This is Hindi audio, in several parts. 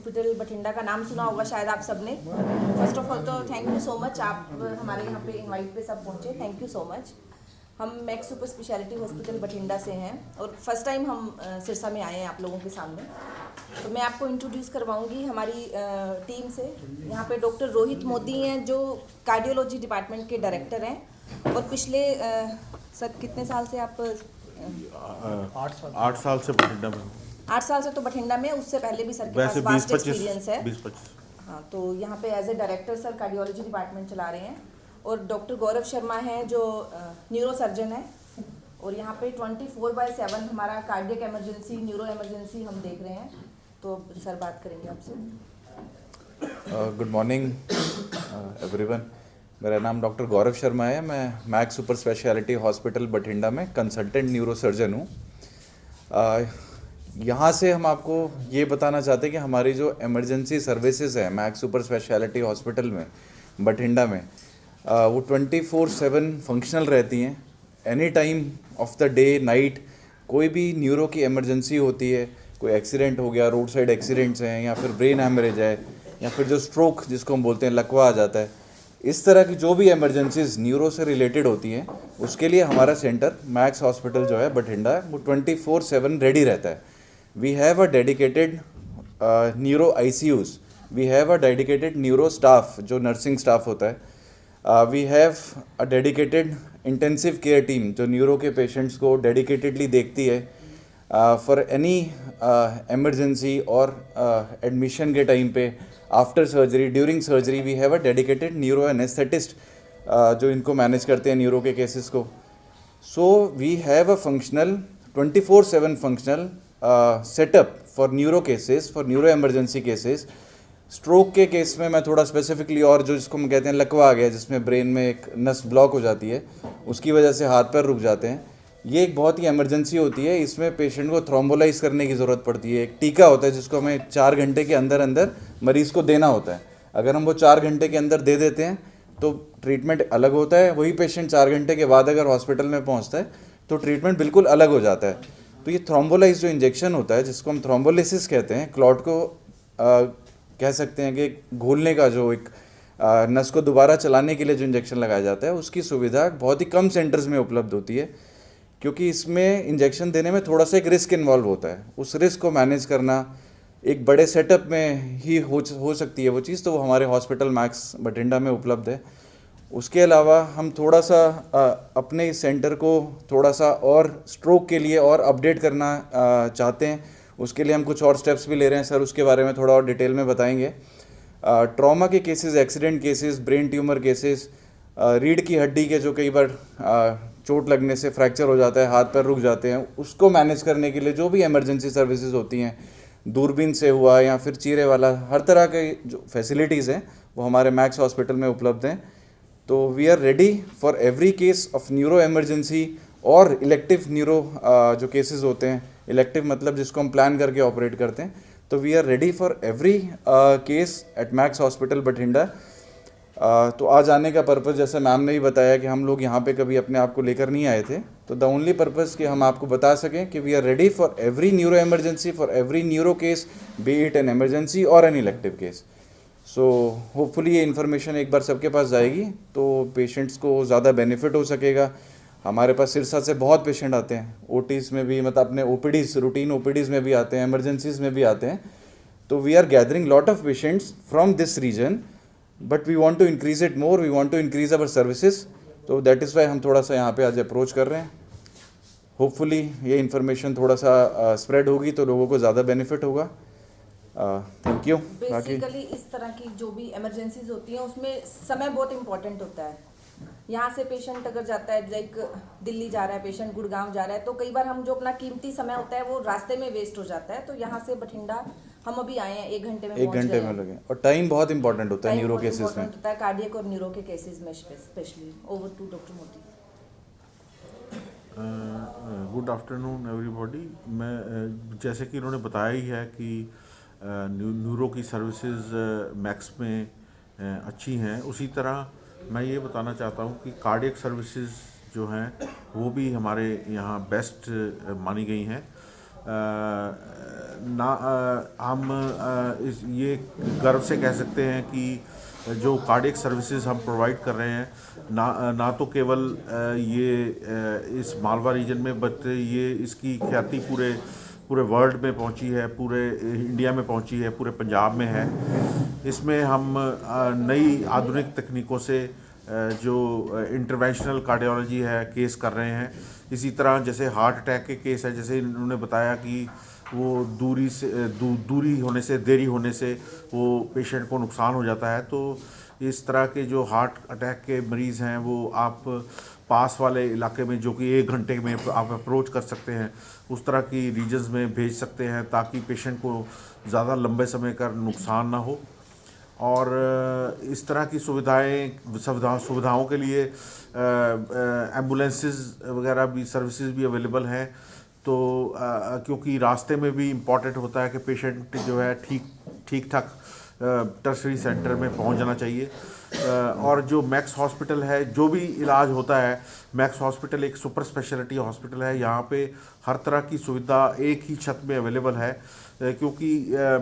हॉस्पिटल बठिंडा का नाम सुना होगा शायद आप सबने। फर्स्ट ऑफ ऑल तो थैंक यू सो मच, आप हमारे यहाँ पे इनवाइट पे सब पहुँचे, थैंक यू सो मच। हम max super speciality hospital Bathinda से हैं और फर्स्ट टाइम हम सिरसा में आए हैं आप लोगों के सामने। तो मैं आपको इंट्रोड्यूस करवाऊंगी हमारी टीम से। यहाँ पे डॉक्टर रोहित मोदी हैं जो कार्डियोलॉजी डिपार्टमेंट के डायरेक्टर हैं और पिछले सर कितने साल से आप 8 साल से बठिंडा में। 8 साल से तो बठिंडा में, उससे पहले भी सर के पास वैसे वास्ट एक्सपीरियंस है। 20-25। हाँ, तो यहाँ पे as a director sir cardiology department चला रहे हैं और डॉक्टर गौरव शर्मा हैं जो न्यूरो सर्जन है और यहाँ पे 24/7 हमारा कार्डियक एमरजेंसी, न्यूरो एमरजेंसी हम देख रहे हैं। तो सर बात करेंगे आपसे। Good morning everyone. मेरा नाम डॉक्टर गौरव शर्मा है। मैं max super speciality hospital Bathinda में कंसल्टेंट न्यूरो सर्जन हूँ। यहाँ से हम आपको ये बताना चाहते हैं कि हमारी जो इमरजेंसी सर्विसेज है मैक्स सुपर स्पेशलिटी हॉस्पिटल में बठिंडा में वो 24/7 फंक्शनल रहती हैं। Any time of the day night कोई भी न्यूरो की इमरजेंसी होती है, कोई एक्सीडेंट हो गया, रोड साइड एक्सीडेंट्स हैं या फिर ब्रेन हैमरेज है या फिर जो स्ट्रोक जिसको हम बोलते हैं लकवा आ जाता है, इस तरह की जो भी इमरजेंसीज न्यूरो से रिलेटेड होती हैं उसके लिए हमारा सेंटर मैक्स हॉस्पिटल जो है बठिंडा वो 24/7 रेडी रहता है। We have a dedicated neuro ICUs, we have a dedicated neuro staff जो नर्सिंग स्टाफ होता है, we have a dedicated intensive care team जो न्यूरो के पेशेंट्स को डेडिकेटेडली देखती है फॉर एनी एमरजेंसी और एडमिशन के टाइम पे, after surgery, during surgery we have a dedicated neuro anaesthetist जो इनको मैनेज करते हैं न्यूरो के केसेस को। So we have a functional 24/7 functional setup for neuro cases, for neuro emergency cases. Stroke के केस में मैं थोड़ा स्पेसिफिकली, और जो जिसको हम कहते हैं लकवा आ गया जिसमें ब्रेन में एक नस ब्लॉक हो जाती है, उसकी वजह से हाथ पैर रुक जाते हैं, ये एक बहुत ही इमरजेंसी होती है। इसमें पेशेंट को थ्रोम्बोलाइज करने की ज़रूरत पड़ती है। एक टीका होता है जिसको हमें 4 घंटे के अंदर अंदर मरीज़ को देना होता है। अगर हम वो 4 घंटे के अंदर दे देते हैं तो ट्रीटमेंट अलग होता है। वही पेशेंट 4 घंटे के बाद अगर हॉस्पिटल में पहुंचता है तो ट्रीटमेंट बिल्कुल अलग हो जाता है। तो ये थ्रोम्बोलाइज जो इंजेक्शन होता है जिसको हम थ्रोम्बोलिसिस कहते हैं, क्लॉट को कह सकते हैं कि घोलने का जो एक नस को दोबारा चलाने के लिए जो इंजेक्शन लगाया जाता है, उसकी सुविधा बहुत ही कम सेंटर्स में उपलब्ध होती है क्योंकि इसमें इंजेक्शन देने में थोड़ा सा एक रिस्क इन्वॉल्व होता है। उस रिस्क को मैनेज करना एक बड़े सेटअप में ही हो सकती है वो चीज़, तो वो हमारे हॉस्पिटल मैक्स बठिंडा में उपलब्ध है। उसके अलावा हम थोड़ा सा अपने सेंटर को थोड़ा सा और स्ट्रोक के लिए और अपडेट करना चाहते हैं। उसके लिए हम कुछ और स्टेप्स भी ले रहे हैं सर, उसके बारे में थोड़ा और डिटेल में बताएंगे। ट्रॉमा के cases, accident cases, brain tumour cases, रीढ़ की हड्डी के जो कई बार चोट लगने से फ्रैक्चर हो जाता है, हाथ पैर रुक जाते हैं, उसको मैनेज करने के लिए जो भी इमरजेंसी सर्विसेज होती हैं, दूरबीन से हुआ या फिर चीरे वाला, हर तरह के जो फैसिलिटीज़ हैं वो हमारे मैक्स हॉस्पिटल में उपलब्ध हैं। तो we are ready for every case of neuro emergency और इलेक्टिव न्यूरो जो केसेस होते हैं, इलेक्टिव मतलब जिसको हम प्लान करके ऑपरेट करते हैं, तो we are ready for every case at Max hospital Bathinda. तो आज आने का पर्पज़ जैसे मैम ने भी बताया कि हम लोग यहाँ पे कभी अपने आप को लेकर नहीं आए थे, तो द ओनली पर्पज़ कि हम आपको बता सकें कि we are ready for every neuro emergency, for every neuro case, be it an emergency और an elective case. So hopefully ये इन्फॉर्मेशन एक बार सबके पास जाएगी तो पेशेंट्स को ज़्यादा बेनिफिट हो सकेगा। हमारे पास सिरसा से बहुत पेशेंट आते हैं, OTs में भी, मतलब अपने OPDs, रूटीन OPDs में भी आते हैं, एमरजेंसीज में भी आते हैं। तो we are gathering lot of patients from this region, but we want to increase it more, we want to increase our services. तो दैट इज़ वाई हम थोड़ा सा यहाँ पे आज अप्रोच कर रहे हैं। होपफुली ये इन्फॉर्मेशन थोड़ा सा स्प्रेड होगी तो लोगों को ज़्यादा बेनिफिट होगा। Thank you. बेसिकली इस तरह की जो भी इमरजेंसीज होती हैं उसमें समय बहुत इंपॉर्टेंट होता है। यहाँ से पेशेंट अगर जाता है, लाइक दिल्ली जा रहा है पेशेंट, गुड़गांव जा रहा है, तो कई बार हम जो अपना कीमती समय होता है वो रास्ते में वेस्ट हो जाता है। तो यहाँ से बठिंडा हम अभी आए हैं, 1 घंटे में एक घंटे में लगे, और टाइम बहुत इंपॉर्टेंट होता है न्यूरो केसेस में, होता है कार्डियक और न्यूरो के केसेस में specially. Over to doctor Modi. Good afternoon everybody. मैं जैसे कि इन्होंने बताया ही है कि न्यूरो की सर्विसेज मैक्स में अच्छी हैं, उसी तरह मैं ये बताना चाहता हूँ कि कार्डियक सर्विसेज जो हैं वो भी हमारे यहाँ बेस्ट मानी गई हैं। हम ये गर्व से कह सकते हैं कि जो कार्डियक सर्विसेज हम प्रोवाइड कर रहे हैं ना तो केवल ये इस मालवा रीजन में बल्कि ये इसकी ख्याति पूरे वर्ल्ड में पहुंची है, पूरे इंडिया में पहुंची है, पूरे पंजाब में है। इसमें हम नई आधुनिक तकनीकों से जो इंटरवेंशनल कार्डियोलॉजी है केस कर रहे हैं। इसी तरह जैसे हार्ट अटैक के केस है, जैसे इन्होंने बताया कि वो दूरी होने से, देरी होने से वो पेशेंट को नुकसान हो जाता है, तो इस तरह के जो हार्ट अटैक के मरीज़ हैं वो आप पास वाले इलाके में, जो कि 1 घंटे में आप अप्रोच कर सकते हैं, उस तरह की रीजन्स में भेज सकते हैं ताकि पेशेंट को ज़्यादा लंबे समय का नुकसान ना हो। और इस तरह की सुविधाओं के लिए एम्बुलेंसेस वगैरह भी, सर्विसेज भी अवेलेबल हैं। तो क्योंकि रास्ते में भी इम्पॉर्टेंट होता है कि पेशेंट जो है ठीक ठाक टर्शरी सेंटर में पहुंच जाना चाहिए। और जो मैक्स हॉस्पिटल है, जो भी इलाज होता है, मैक्स हॉस्पिटल एक सुपर स्पेशलिटी हॉस्पिटल है। यहाँ पे हर तरह की सुविधा एक ही छत में अवेलेबल है, क्योंकि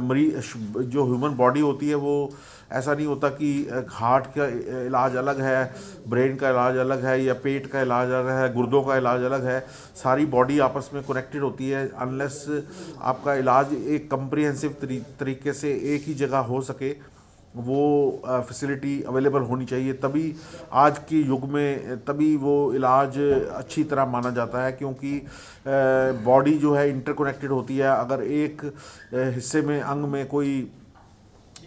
मरीज जो ह्यूमन बॉडी होती है वो ऐसा नहीं होता कि हार्ट का इलाज अलग है, ब्रेन का इलाज अलग है, या पेट का इलाज अलग है, गुर्दों का इलाज अलग है। सारी बॉडी आपस में कनेक्टेड होती है। अनलेस आपका इलाज एक कम्प्रिहेंसिव तरीके से एक ही जगह हो सके, वो फैसिलिटी अवेलेबल होनी चाहिए, तभी आज के युग में तभी वो इलाज अच्छी तरह माना जाता है। क्योंकि बॉडी जो है इंटरकनेक्टेड होती है। अगर एक हिस्से में, अंग में कोई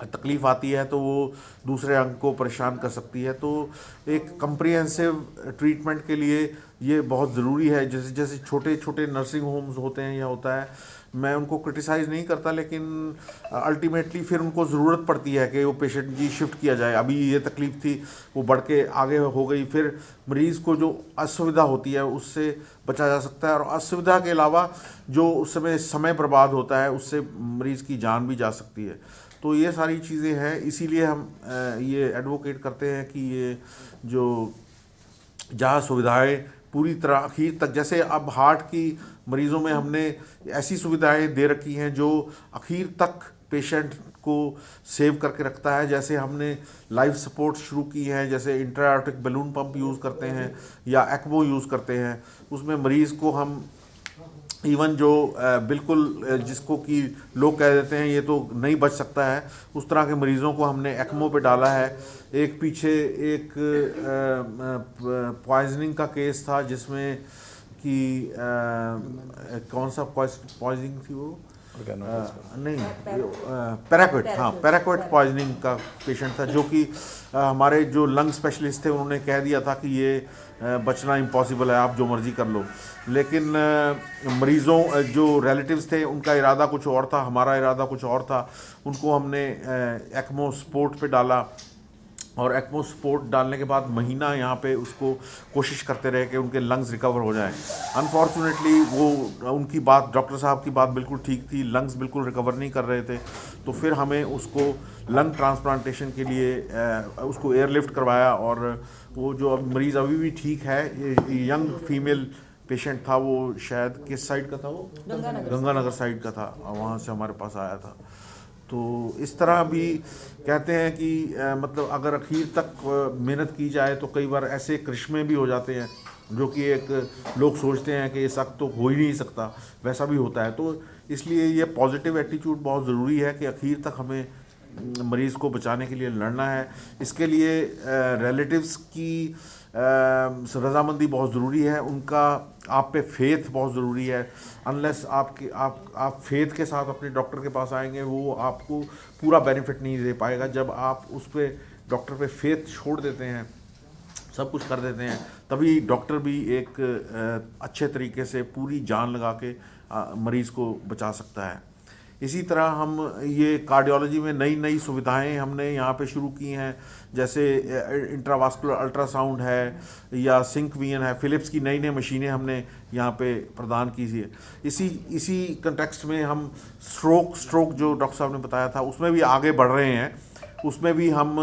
तकलीफ़ आती है तो वो दूसरे अंग को परेशान कर सकती है। तो एक कम्प्रिहेंसिव ट्रीटमेंट के लिए ये बहुत ज़रूरी है। जैसे छोटे छोटे नर्सिंग होम्स होते हैं या होता है, मैं उनको क्रिटिसाइज़ नहीं करता, लेकिन अल्टीमेटली फिर उनको ज़रूरत पड़ती है कि वो पेशेंट जी शिफ्ट किया जाए। अभी ये तकलीफ़ थी, वो बढ़ के आगे हो गई, फिर मरीज़ को जो असुविधा होती है उससे बचा जा सकता है। और असुविधा के अलावा जो उस समय बर्बाद होता है, उससे मरीज़ की जान भी जा सकती है। तो ये सारी चीज़ें हैं, इसीलिए हम ये एडवोकेट करते हैं कि ये जो जहाँ सुविधाएं पूरी तरह आखिर तक, जैसे अब हार्ट की मरीज़ों में हमने ऐसी सुविधाएं दे रखी हैं जो आखिर तक पेशेंट को सेव करके रखता है। जैसे हमने लाइफ सपोर्ट शुरू की है, जैसे इंट्रा-एओर्टिक बलून पंप यूज़ करते हैं या एक्मो यूज़ करते हैं। उसमें मरीज़ को हम इवन जो बिल्कुल जिसको कि लोग कह देते हैं ये तो नहीं बच सकता है, उस तरह के मरीज़ों को हमने एक्मो पे डाला है। एक पीछे एक पॉइजनिंग का केस था जिसमें कि कौन सा पॉइजनिंग थी वो, नहीं पैराक्वेट, हाँ पैराक्वेट पॉइजनिंग का पेशेंट था, जो कि हमारे जो लंग स्पेशलिस्ट थे उन्होंने कह दिया था कि ये बचना इम्पॉसिबल है, आप जो मर्ज़ी कर लो। लेकिन मरीज़ों जो रिलेटिव्स थे उनका इरादा कुछ और था, हमारा इरादा कुछ और था। उनको हमने एक्मो सपोर्ट पे डाला, और एक्मो सपोर्ट डालने के बाद महीना यहाँ पे उसको कोशिश करते रहे कि उनके लंग्स रिकवर हो जाएं। अनफॉर्चुनेटली वो उनकी बात, डॉक्टर साहब की बात बिल्कुल ठीक थी, लंग्स बिल्कुल रिकवर नहीं कर रहे थे। तो फिर हमें उसको लंग ट्रांसप्लांटेशन के लिए उसको एयरलिफ्ट करवाया, और वो जो अब मरीज़ अभी भी ठीक है। यंग फीमेल पेशेंट था, वो शायद किस साइड का था, वो गंगानगर साइड का था, वहाँ से हमारे पास आया था। तो इस तरह भी कहते हैं कि मतलब अगर आखिर तक मेहनत की जाए तो कई बार ऐसे करिश्मे भी हो जाते हैं जो कि एक लोग सोचते हैं कि ये सख्त तो हो ही नहीं सकता, वैसा भी होता है। तो इसलिए ये पॉजिटिव एटीट्यूड बहुत ज़रूरी है कि आखिर तक हमें मरीज़ को बचाने के लिए लड़ना है। इसके लिए रिलेटिव्स की रजामंदी बहुत ज़रूरी है, उनका आप पे फेथ बहुत ज़रूरी है। अनलेस आप फेथ के साथ अपने डॉक्टर के पास आएंगे, वो आपको पूरा बेनिफिट नहीं दे पाएगा। जब आप उस पर डॉक्टर पे फेथ छोड़ देते हैं, सब कुछ कर देते हैं, तभी डॉक्टर भी एक अच्छे तरीके से पूरी जान लगा के मरीज़ को बचा सकता है। इसी तरह हम ये कार्डियोलॉजी में नई नई सुविधाएं हमने यहाँ पे शुरू की हैं, जैसे इंट्रावास्कुलर अल्ट्रासाउंड है या सिंक वीएन है, फिलिप्स की नई नई मशीनें हमने यहाँ पे प्रदान की है। इसी कंटेक्स्ट में हम स्ट्रोक जो डॉक्टर साहब ने बताया था, उसमें भी आगे बढ़ रहे हैं। उसमें भी हम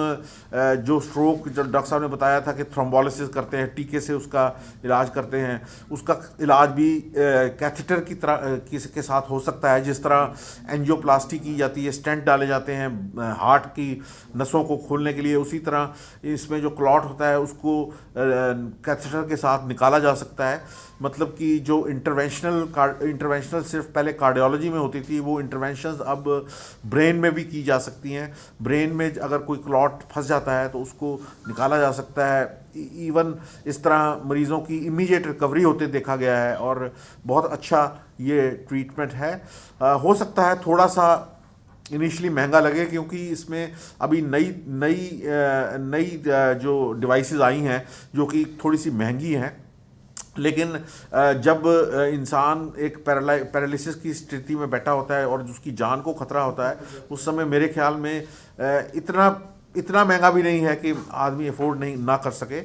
जो स्ट्रोक, जो डॉक्टर साहब ने बताया था कि थ्रोम्बोलिसिस करते हैं, टीके से उसका इलाज करते हैं, उसका इलाज भी कैथेटर की तरह के साथ हो सकता है। जिस तरह एंजियोप्लास्टी की जाती है, स्टेंट डाले जाते हैं हार्ट की नसों को खोलने के लिए, उसी तरह इसमें जो क्लॉट होता है उसको कैथेटर के साथ निकाला जा सकता है। मतलब कि जो इंटरवेंशनल सिर्फ पहले कार्डियोलॉजी में होती थी, वो इंटरवेंशंस अब ब्रेन में भी की जा सकती हैं। ब्रेन में अगर कोई क्लॉट फंस जाता है तो उसको निकाला जा सकता है। इवन इस तरह मरीज़ों की इमीडिएट रिकवरी होते देखा गया है और बहुत अच्छा ये ट्रीटमेंट है। हो सकता है थोड़ा सा इनिशियली महंगा लगे, क्योंकि इसमें अभी नई जो डिवाइसेस आई हैं जो कि थोड़ी सी महंगी हैं। लेकिन जब इंसान एक पैरालिसिस की स्थिति में बैठा होता है और उसकी जान को खतरा होता है, उस समय मेरे ख्याल में इतना महंगा भी नहीं है कि आदमी अफोर्ड नहीं ना कर सके।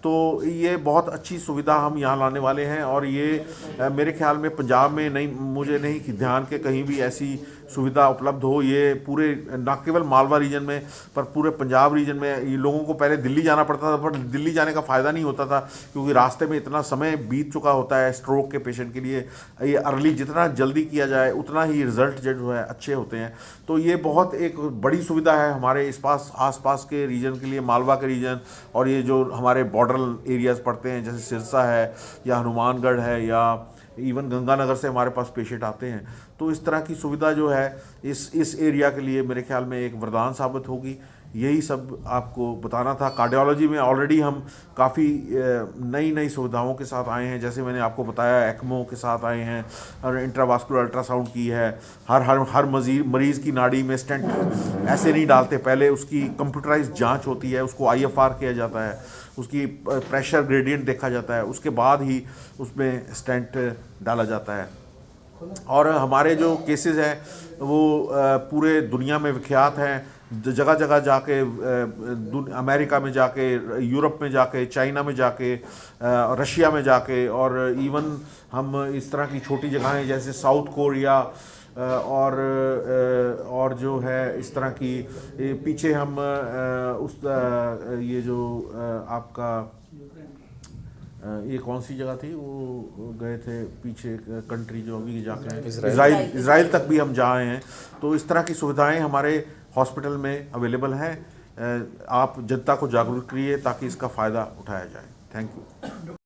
तो ये बहुत अच्छी सुविधा हम यहाँ लाने वाले हैं और ये मेरे ख्याल में पंजाब में नहीं, मुझे नहीं कि ध्यान के कहीं भी ऐसी सुविधा उपलब्ध हो। ये पूरे ना केवल मालवा रीजन में पर पूरे पंजाब रीजन में ये लोगों को पहले दिल्ली जाना पड़ता था, पर दिल्ली जाने का फ़ायदा नहीं होता था क्योंकि रास्ते में इतना समय बीत चुका होता है स्ट्रोक के पेशेंट के लिए। ये अर्ली जितना जल्दी किया जाए उतना ही रिज़ल्ट जो है अच्छे होते हैं। तो ये बहुत एक बड़ी सुविधा है हमारे इस आस पास के रीजन के लिए, मालवा के रीजन और ये जो हमारे बॉर्डर एरियाज़ पड़ते हैं जैसे सिरसा है या हनुमानगढ़ है या इवन गंगानगर से हमारे पास पेशेंट आते हैं। तो इस तरह की सुविधा जो है इस एरिया के लिए मेरे ख्याल में एक वरदान साबित होगी। यही सब आपको बताना था। कार्डियोलॉजी में ऑलरेडी हम काफ़ी नई सुविधाओं के साथ आए हैं, जैसे मैंने आपको बताया एक्मो के साथ आए हैं और इंट्रावास्कुलर अल्ट्रासाउंड की है। हर मरीज़ की नाड़ी में स्टेंट ऐसे नहीं डालते, पहले उसकी कंप्यूटराइज्ड जांच होती है, उसको IFR किया जाता है, उसकी प्रेशर ग्रेडियंट देखा जाता है, उसके बाद ही उसमें स्टेंट डाला जाता है। और हमारे जो केसेस हैं वो पूरे दुनिया में विख्यात हैं। जगह जगह जाके अमेरिका में जाके, यूरोप में जाके, चाइना में जाके, रशिया में जाके और इवन हम इस तरह की छोटी जगहें जैसे साउथ कोरिया और जो है इस तरह की पीछे हम ये जो आपका ये कौन सी जगह थी वो गए थे पीछे कंट्री जो अभी जाके इज़राइल तक भी हम जा आए हैं। तो इस तरह की सुविधाएं हमारे हॉस्पिटल में अवेलेबल हैं। आप जनता को जागरूक करिए ताकि इसका फ़ायदा उठाया जाए। Thank you.